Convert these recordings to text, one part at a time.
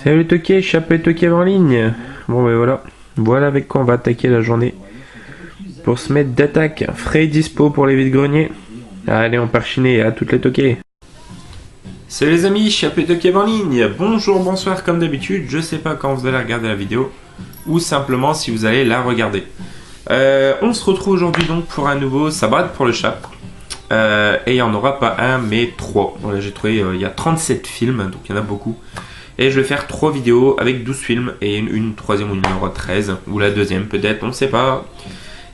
Salut Toki, chapeau Toki en ligne. Bon ben voilà, voilà avec quoi on va attaquer la journée. Pour se mettre d'attaque, frais dispo pour les vides-greniers. Allez, on part chiner à toutes les Toki. Salut les amis, chapeau Toki en ligne. Bonjour, bonsoir comme d'habitude. Je sais pas quand vous allez regarder la vidéo ou simplement si vous allez la regarder. On se retrouve aujourd'hui donc pour un nouveau Sabbat pour le chat. Et il n'y en aura pas un mais 3. Voilà, j'ai trouvé il y a 37 films, donc il y en a beaucoup. Et je vais faire 3 vidéos avec 12 films et une troisième ou une numéro 13, ou la deuxième peut-être, on ne sait pas.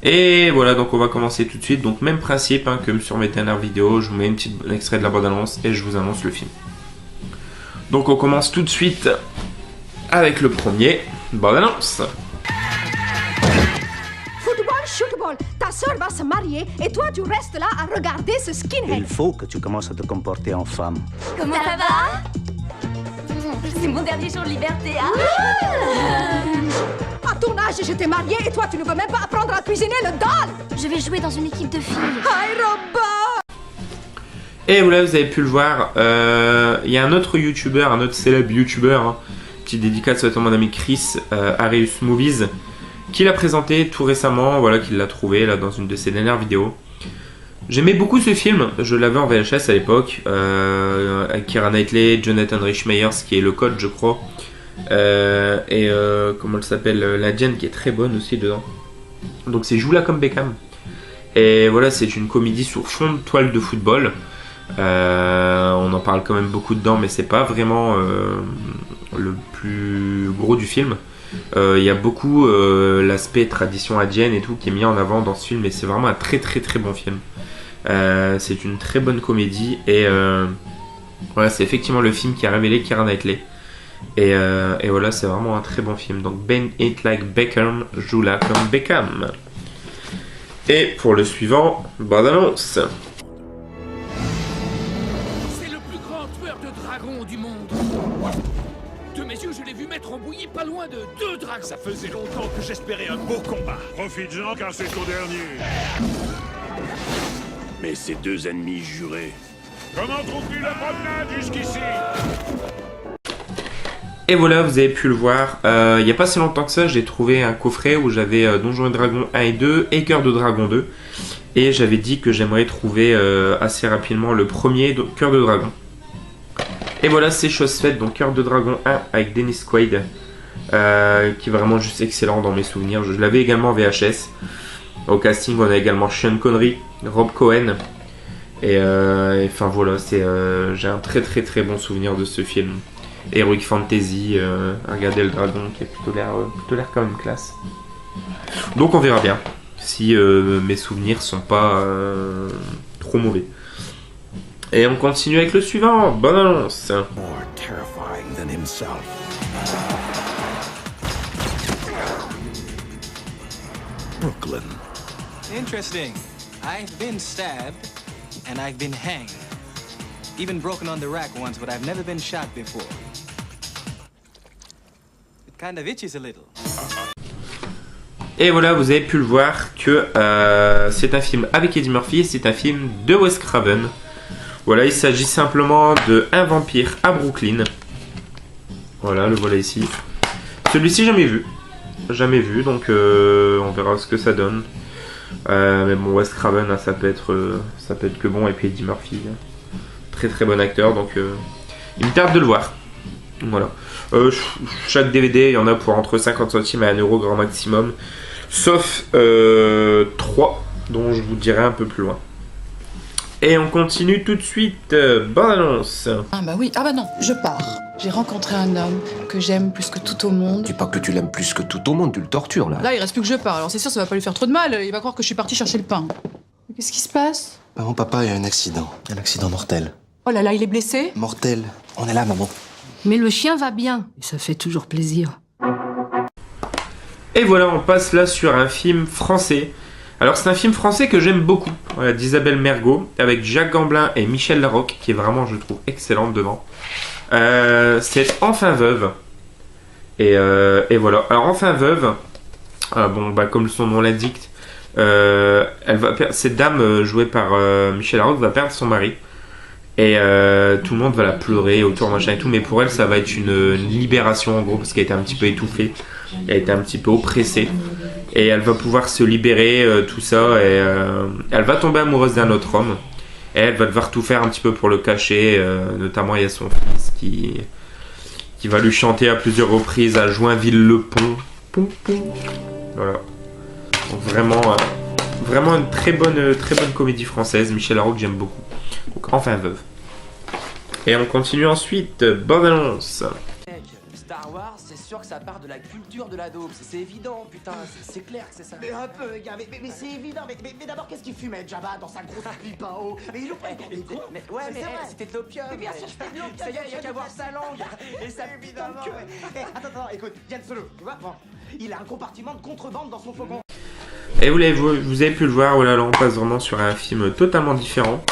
Et voilà, donc on va commencer tout de suite. Donc même principe hein, que sur mes dernières vidéos, je vous mets un petit extrait de la bande-annonce et je vous annonce le film. Donc on commence tout de suite avec le premier, bande-annonce. Shootball, ta soeur va se marier et toi tu restes là à regarder ce skinhead. Il faut que tu commences à te comporter en femme. Comment ça va? C'est mon dernier jour de liberté, hein? À ton âge, j'étais mariée et toi tu ne veux même pas apprendre à cuisiner le dalle. Je vais jouer dans une équipe de filles. Hi Robot. Et voilà, vous avez pu le voir, il y a un autre youtubeur, un autre célèbre youtubeur, hein, petite dédicace à mon ami Chris, Arius Movies, qui l'a présenté tout récemment, voilà, qu'il l'a trouvé là dans une de ses dernières vidéos. J'aimais beaucoup ce film, je l'avais en VHS à l'époque, avec Keira Knightley, Jonathan Rhys-Meyers qui est le coach je crois, et comment elle s'appelle, l'Indienne qui est très bonne aussi dedans. Donc c'est Joue-la comme Beckham. Et voilà, c'est une comédie sur fond de toile de football. On en parle quand même beaucoup dedans, mais c'est pas vraiment le plus gros du film. Il y a beaucoup l'aspect tradition indienne et tout qui est mis en avant dans ce film et c'est vraiment un très bon film. C'est une très bonne comédie et voilà, c'est effectivement le film qui a révélé Keira Knightley et voilà, c'est vraiment un très bon film. Donc Bend It Like Beckham, joue là comme Beckham. Et pour le suivant, bonne annonce. C'est le plus grand tueur de dragons du monde. De mes yeux, je l'ai vu mettre en bouillie pas loin de 2 dragons. Ça faisait longtemps que j'espérais un beau combat. Profite-en car c'est ton dernier. Mais ces 2 ennemis jurés... Comment trouves-tu la promenade jusqu'ici? Et voilà, vous avez pu le voir, il n'y a pas si longtemps que ça, j'ai trouvé un coffret où j'avais Donjons et Dragons 1 et 2 et Cœur de Dragon 2. Et j'avais dit que j'aimerais trouver assez rapidement le premier Cœur de Dragon. Et voilà, c'est chose faite, donc Cœur de Dragon 1 avec Dennis Quaid, qui est vraiment juste excellent dans mes souvenirs. Je l'avais également en VHS. Au casting, on a également Sean Connery, Rob Cohen. Et enfin voilà, j'ai un très bon souvenir de ce film. Heroic Fantasy, regardez le dragon qui a plutôt l'air quand même classe. Donc on verra bien si mes souvenirs sont pas trop mauvais. Et on continue avec le suivant, bonne annonce. more terrifying than himself. Brooklyn. Interesting. I've been stabbed, and I've been hanged. Even broken on the rack once, but I've never been shot before. It kind of itches a little. Et voilà, vous avez pu le voir que c'est un film avec Eddie Murphy et c'est un film de Wes Craven. Voilà, il s'agit simplement de Un vampire à Brooklyn. Voilà, le voilà ici. Celui-ci jamais vu, donc on verra ce que ça donne. Mais bon, Wes Craven, ça peut être que bon, et puis Eddie Murphy, très bon acteur, donc il me tarde de le voir. Voilà. Chaque DVD, il y en a pour entre 50 centimes et 1 euro grand maximum, sauf 3 dont je vous dirai un peu plus loin. Et on continue tout de suite. Bonne annonce. Ah bah oui, ah bah non, je pars. J'ai rencontré un homme que j'aime plus que tout au monde. Dis pas que tu l'aimes plus que tout au monde, tu le tortures là. Là, il reste plus que je pars, alors c'est sûr, ça va pas lui faire trop de mal. Il va croire que je suis partie chercher le pain. Mais qu'est-ce qui se passe? Maman, papa a eu un accident mortel. Oh là là, il est blessé? Mortel. On est là, maman. Mais le chien va bien. Et ça fait toujours plaisir. Et voilà, on passe là sur un film français. Alors c'est un film français que j'aime beaucoup, voilà, d'Isabelle Mergo, avec Jacques Gamblin et Michel Larocque, qui est vraiment, je trouve, excellente dedans. C'est Enfin Veuve. Et voilà. Alors Enfin Veuve, bon, bah, comme son nom l'indique, cette dame jouée par Michel Larocque va perdre son mari. Et tout le monde va la pleurer autour, machin et tout. Mais pour elle, ça va être une libération en gros, parce qu'elle était un petit peu étouffée. Elle était un petit peu oppressée. Et elle va pouvoir se libérer, tout ça. Et elle va tomber amoureuse d'un autre homme. Et elle va devoir tout faire un petit peu pour le cacher. Notamment, il y a son fils qui va lui chanter à plusieurs reprises à Joinville-le-Pont. Pom, pom. Voilà. Donc vraiment une très bonne comédie française. Michel Larocque, j'aime beaucoup. Donc enfin veuve. Et on continue ensuite. Bonne annonce. Star Wars, c'est sûr que ça part de la culture de la dope. C'est évident, putain, c'est clair que c'est ça. Mais un peu, gars, mais c'est évident. Mais d'abord, qu'est-ce qu'il fumait, Jabba, dans sa grosse pipe en haut? Mais il nous prend pour des cons. Mais c'était de l'opium. Mais bien sûr, je fais de l'opium. Ça y est, il y a qu'à voir sa langue. Et ça évidemment. Attends, écoute, Yann Solo, tu vois, bon, il a un compartiment de contrebande dans son faucon. Et vous avez pu le voir, oh là là, on passe vraiment sur un film totalement différent.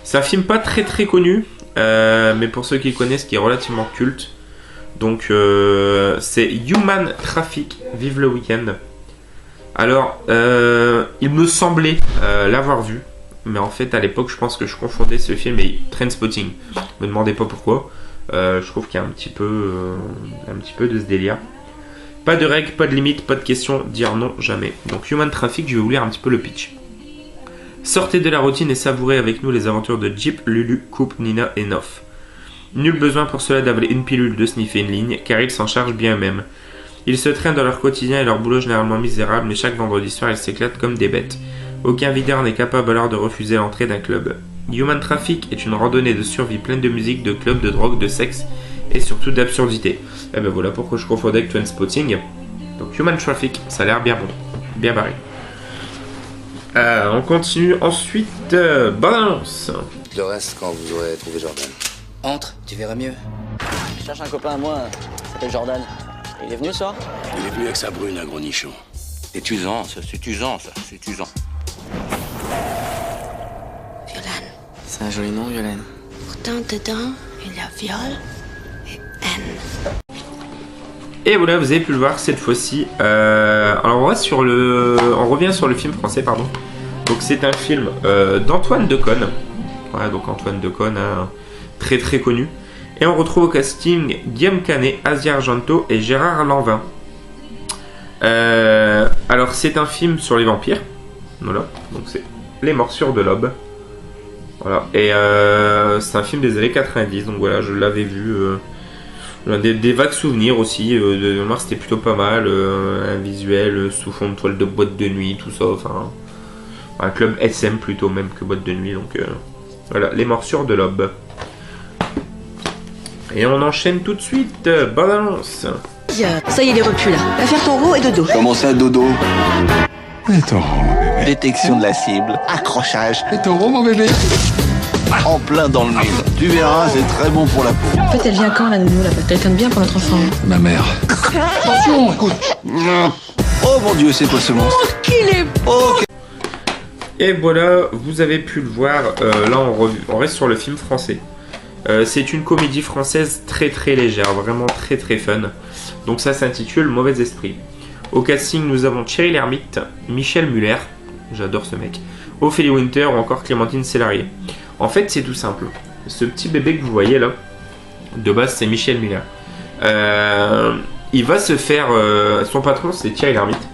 C'est un film pas très connu, mais pour ceux qui connaissent, qui est relativement culte. Donc c'est Human Traffic, vive le week-end. Alors, il me semblait l'avoir vu, mais en fait à l'époque je pense que je confondais ce film et Trainspotting. Me demandez pas pourquoi. Je trouve qu'il y a un petit peu de ce délire. Pas de règles, pas de limites, pas de questions, dire non jamais. Donc Human Traffic, je vais vous lire un petit peu le pitch. Sortez de la routine et savourez avec nous les aventures de Jeep, Lulu, Coupe, Nina et Nof. Nul besoin pour cela d'avaler une pilule, de sniffer une ligne, car ils s'en chargent bien eux-mêmes. Ils se traînent dans leur quotidien et leur boulot généralement misérable, mais chaque vendredi soir ils s'éclatent comme des bêtes. Aucun videur n'est capable alors de refuser l'entrée d'un club. Human Traffic est une randonnée de survie pleine de musique, de clubs, de drogue, de sexe et surtout d'absurdité. Et ben voilà pourquoi je confondais avec Trainspotting. Donc Human Traffic, ça a l'air bien bon, bien barré. On continue ensuite. Bonne annonce. Le reste quand vous aurez trouvé Jordan. Entre, tu verras mieux. Je cherche un copain à moi, il s'appelle Jordan. Il est venu ce soir? Il est venu avec sa brune, un gros nichon. C'est usant, ça, c'est usant, ça, c'est usant. Violaine. C'est un joli nom, Violaine. Pourtant, dedans, il y a viol et haine. Et voilà, vous avez pu le voir cette fois-ci. Alors on revient sur le film français, pardon. Donc c'est un film d'Antoine Decaune. Voilà, donc Antoine Decaune, hein, très connu. Et on retrouve au casting Guillaume Canet, Asia Argento et Gérard Lanvin. Alors c'est un film sur les vampires. Voilà, donc c'est Les Morsures de l'Aube. Voilà, et c'est un film des années 90, donc voilà, je l'avais vu. Des vagues souvenirs aussi, de mémoire c'était plutôt pas mal, un visuel sous fond de toile de boîte de nuit, tout ça, enfin un club SM plutôt même que boîte de nuit, donc voilà, Les Morsures de l'Aube. Et on enchaîne tout de suite, bonne annonce. Ça y est, les repus là, va faire ton rot et dodo. Comment ça, dodo? Et ton rond, mon bébé. Détection de la cible, accrochage, Et ton rond, mon bébé. en plein dans le mille. Tu verras, c'est très bon pour la peau. En fait, elle vient quand la nounou là? Quelqu'un de bien pour notre enfant. Ma mère. Attention, écoute. Oh mon Dieu, c'est quoi ce monstre? Qu'il est Ok. Et voilà, vous avez pu le voir, là on reste sur le film français. C'est une comédie française très légère, vraiment très fun. Donc ça s'intitule Mauvais Esprit. Au casting, nous avons Thierry Lhermitte, Michel Muller, j'adore ce mec, Ophélie Winter ou encore Clémentine Célarié. En fait, c'est tout simple. Ce petit bébé que vous voyez là, de base, c'est Michel Muller. Il va se faire... son patron, c'est Thierry Lhermitte.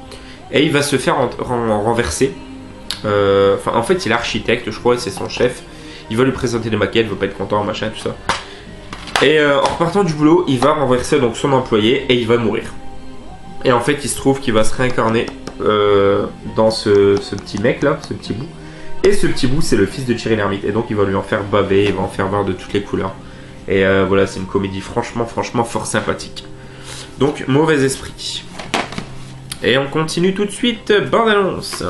Et il va se faire renverser. En fait, il est architecte, je crois, c'est son chef. Il va lui présenter des maquettes, il va pas être content, machin, tout ça. Et en repartant du boulot, il va renverser donc son employé et il va mourir. Et en fait, il se trouve qu'il va se réincarner dans ce petit mec là, ce petit bout. Et ce petit bout, c'est le fils de Thierry Lhermitte. Et donc, il va lui en faire baver, il va en faire voir de toutes les couleurs. Et voilà, c'est une comédie franchement fort sympathique. Donc, Mauvais Esprit. Et on continue tout de suite, bande annonce.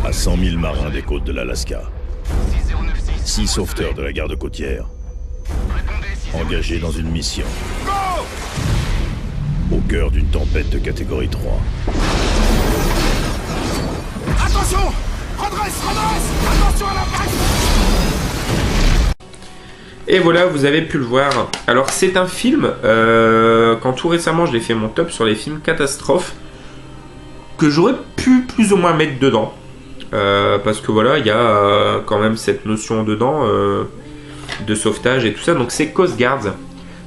À 100 000 marins des côtes de l'Alaska, 6 sauveteurs de la garde côtière, engagés dans une mission. Au cœur d'une tempête de catégorie 3. Attention! Redresse! Attention à l'impact! Et voilà, vous avez pu le voir. Alors c'est un film, quand tout récemment je l'ai fait mon top sur les films catastrophes, que j'aurais pu plus ou moins mettre dedans. Parce que voilà, il y a quand même cette notion dedans. de sauvetage et tout ça. Donc c'est Coast Guards.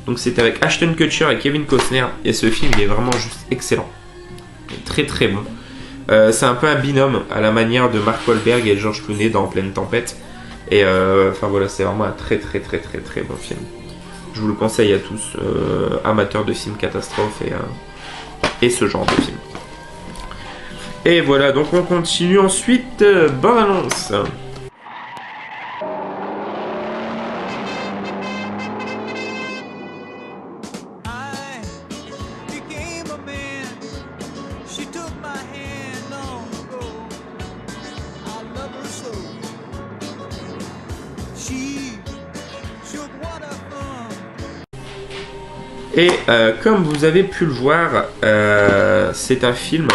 Donc c'est avec Ashton Kutcher et Kevin Costner. Et ce film il est vraiment juste excellent. Très très bon. C'est un peu un binôme à la manière de Mark Wahlberg et George Clooney dans En pleine tempête. Et enfin voilà, c'est vraiment un très très bon film. Je vous le conseille à tous, amateurs de films catastrophes et ce genre de film. Et voilà, donc on continue ensuite. Bonne annonce. Et comme vous avez pu le voir, c'est un film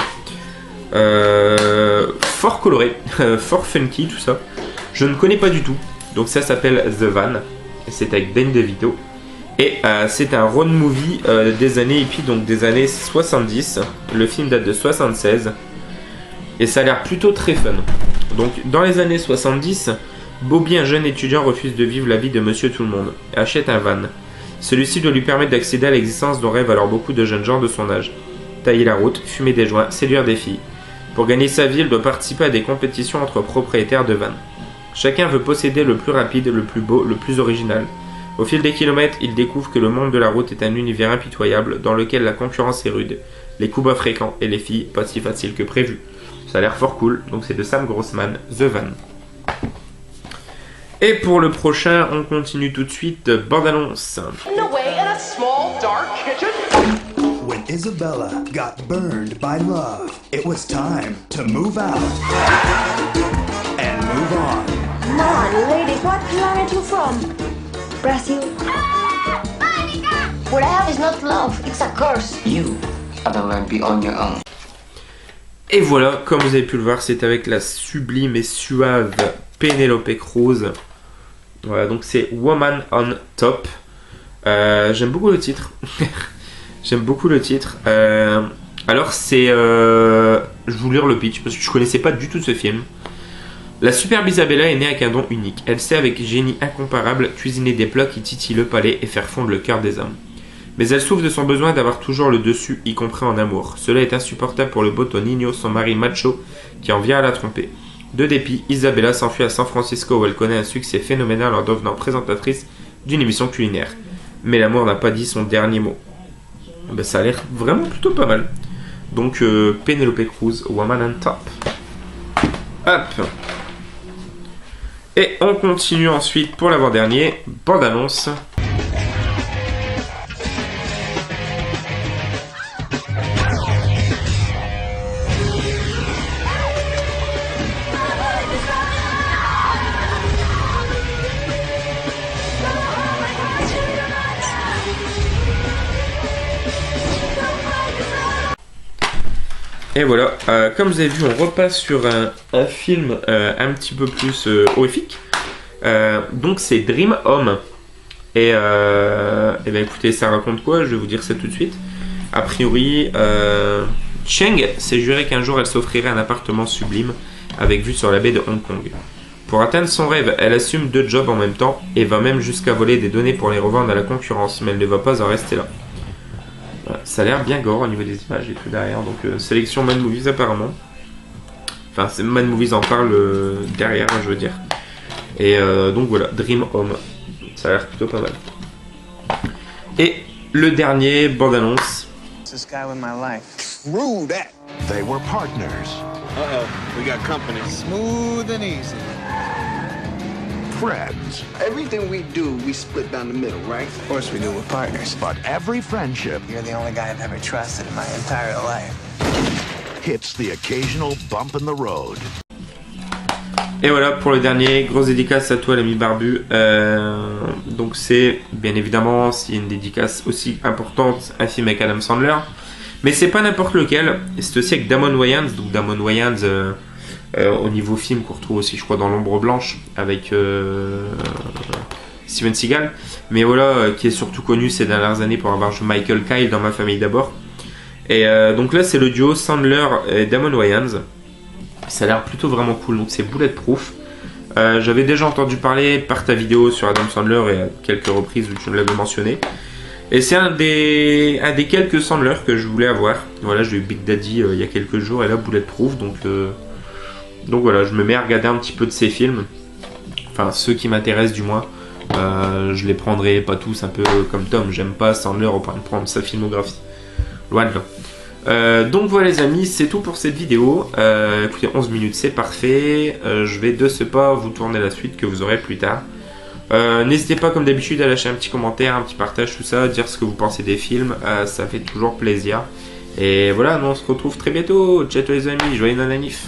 fort coloré, fort funky, tout ça. Je ne connais pas du tout. Donc ça s'appelle The Van. C'est avec Danny DeVito. Et c'est un road movie des années hippies, donc des années 70. Le film date de 76. Et ça a l'air plutôt très fun. Donc dans les années 70, Bobby, un jeune étudiant, refuse de vivre la vie de Monsieur Tout-le-Monde. Achète un van. Celui-ci doit lui permettre d'accéder à l'existence dont rêvent alors beaucoup de jeunes gens de son âge. Tailler la route, fumer des joints, séduire des filles. Pour gagner sa vie, il doit participer à des compétitions entre propriétaires de vannes. Chacun veut posséder le plus rapide, le plus beau, le plus original. Au fil des kilomètres, il découvre que le monde de la route est un univers impitoyable dans lequel la concurrence est rude, les coups bas fréquents et les filles pas si faciles que prévu. Ça a l'air fort cool, donc c'est de Sam Grossman, The Van. Et pour le prochain, on continue tout de suite, bande-annonce. When Isabella got burned by love, it was time to move out and move on. Come on, ladies, what planet you from? Brazil? What I have is not love, it's a curse. You gotta learn to be on your own. Et voilà, comme vous avez pu le voir, c'est avec la sublime et suave Penelope Cruz. Voilà, donc c'est Woman on Top. J'aime beaucoup le titre. J'aime beaucoup le titre. Alors c'est... je vais vous lire le pitch parce que je connaissais pas du tout ce film. La superbe Isabella est née avec un don unique. Elle sait avec génie incomparable cuisiner des plats qui titillent le palais et faire fondre le cœur des hommes. Mais elle souffre de son besoin d'avoir toujours le dessus, y compris en amour. Cela est insupportable pour le beau Tonino, son mari macho, qui en vient à la tromper. De dépit, Isabella s'enfuit à San Francisco où elle connaît un succès phénoménal en devenant présentatrice d'une émission culinaire. Mais l'amour n'a pas dit son dernier mot. Ben, ça a l'air vraiment plutôt pas mal. Donc Penelope Cruz, Woman on Top. Hop. Et on continue ensuite pour l'avant-dernier, bande-annonce. Et voilà, comme vous avez vu, on repasse sur un film un petit peu plus horrifique. Donc c'est Dream Home. Et ben écoutez, ça raconte quoi? Je vais vous dire ça tout de suite. A priori, Cheng s'est juré qu'un jour elle s'offrirait un appartement sublime avec vue sur la baie de Hong Kong. Pour atteindre son rêve, elle assume 2 jobs en même temps et va même jusqu'à voler des données pour les revendre à la concurrence, mais elle ne va pas en rester là. Ça a l'air bien gore au niveau des images et tout derrière, donc sélection Mad Movies apparemment. Enfin, Mad Movies en parle derrière, je veux dire. Et donc voilà, Dream Home. Ça a l'air plutôt pas mal. Et le dernier, bande-annonce. This guy with my life. Screw that. They were partners. Uh-oh, we got company. Smooth and easy. Friends. Everything we do, we split down the middle, right? Of course we do, we're partners. But every friendship You're the only guy I've ever trusted in my entire life. hits the occasional bump in the road. Et voilà pour le dernier, grosse dédicace à toi l'ami barbu. Donc c'est bien évidemment, s'il y a une dédicace aussi importante, un film avec Adam Sandler. Mais c'est pas n'importe lequel, c'est aussi avec Damon Wayans. Donc Damon Wayans au niveau film qu'on retrouve aussi je crois dans L'Ombre Blanche avec Steven Seagal. Mais voilà, qui est surtout connu ces dernières années pour avoir joué Michael Kyle dans Ma famille d'abord. Et donc là c'est le duo Sandler et Damon Wayans. Ça a l'air plutôt vraiment cool, donc c'est Bulletproof. J'avais déjà entendu parler par ta vidéo sur Adam Sandler et à quelques reprises où tu me l'avais mentionné. Et c'est un des quelques Sandler que je voulais avoir. Voilà, j'ai eu Big Daddy il y a quelques jours et là Bulletproof. Donc voilà, je me mets à regarder un petit peu de ses films. Enfin, ceux qui m'intéressent du moins. Je les prendrai pas tous, un peu comme Tom. J'aime pas Sandler au point de prendre sa filmographie. Loin de là. Donc voilà les amis, c'est tout pour cette vidéo. Écoutez, 11 minutes, c'est parfait. Je vais de ce pas vous tourner la suite que vous aurez plus tard. N'hésitez pas comme d'habitude à lâcher un petit commentaire, un petit partage, tout ça, dire ce que vous pensez des films, ça fait toujours plaisir. Et voilà, nous on se retrouve très bientôt. Ciao les amis, joyeux nananif.